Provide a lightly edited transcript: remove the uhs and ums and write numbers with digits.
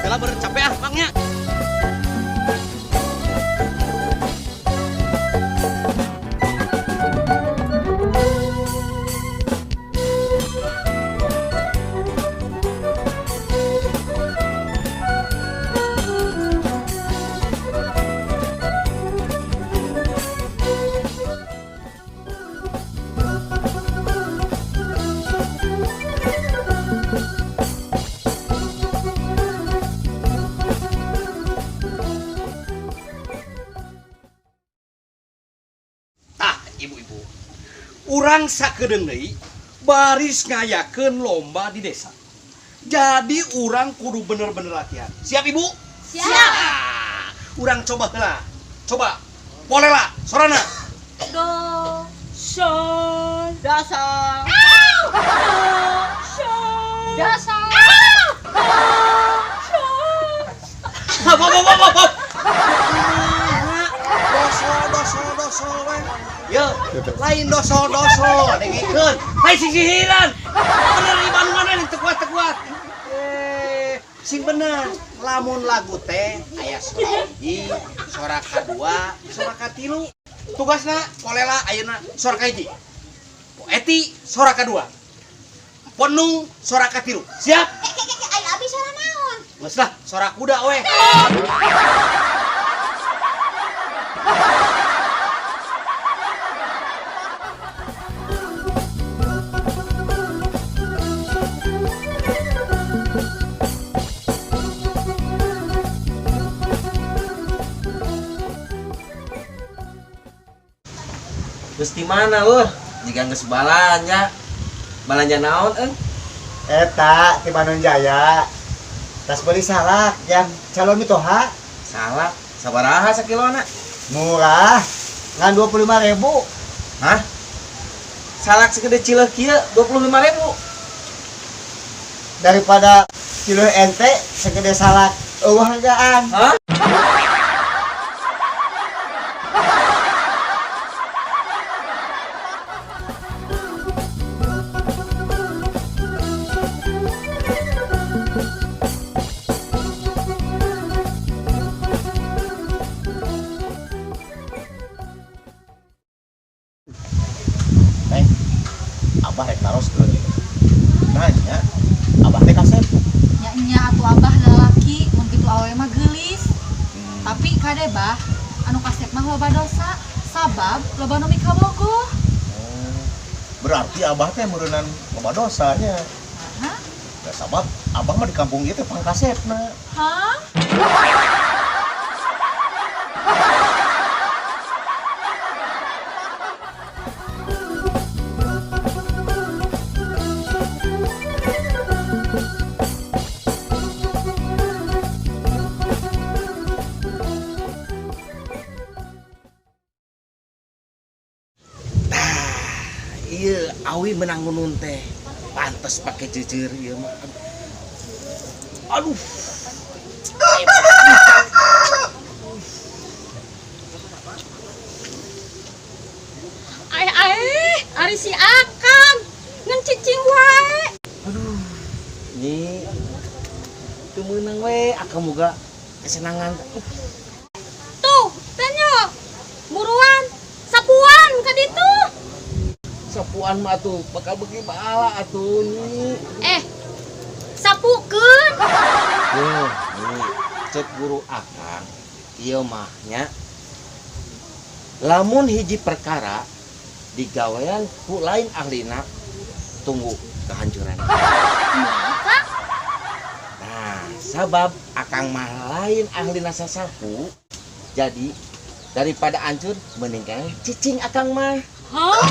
Bela bercapek ah bangnya. Ibu-ibu, urang sakedeung deui baris ngayakeun lomba di desa. Jadi urang kudu bener-bener latihan. Siap Ibu? Siap. Urang coba heula. Coba. Polela, sorana. Do, sol, Dasar. sol, Dasar. Hop. Doso we. Yo, lain doso dengikeun. Hai sisihiran. Bener di Bandung nih tekuat. Sing bener, lamun lagu teh aya sora hiji, sora kadua, sora katilu. Tugasna polela ayeuna sora kahiji. Eti sora kadua. Ponung sora katilu. Siap? Ai abi sora naon? Geus lah, sora kuda we. Terus di mana lu? Jika geus balanja. Balanja naon, Eta di Bandung Jaya. Tas beli salak yang calon mitoha. Salak sabaraha sakilona? Murah. Ngan 25.000. Hah? Salak segede cileuh kieu 25.000. Daripada kilo ente segede salak eueuh hargaan. Hah? Abah rek naros dulu. Nanya, abah teh kasep. Nya atuh abah lalaki mun kitu awewe mah geulis. Tapi kade bah anu kasep mah loba dosa. Sabab loba nu mikabogoh. Berarti abah teh meureunnan loba dosanya. Hah? Ya sabab abah mah di kampung ieu teh pangkasepna. Hah? Iya, awi menang ngunun teh. Pantes pakai jejer ieu mah. Aduh. Ari si Akang ngan cicing wae. Aduh. Nyi. Teu meunang we, akang boga kesenangan. Tuh, tanya. Buruan, sapuan ka ditu. Sapuan mah atuh bakal beuki baala atuh Nyi. Sapukeun. Yo, Nyi, cek guru akang. Ieu mah nya. Lamun hiji perkara digawean ku lain ahlina, tunggu kehancuran. Nah, sabab akang mah lain ahlina sasapu, jadi daripada hancur mending cicing akang mah. Hah?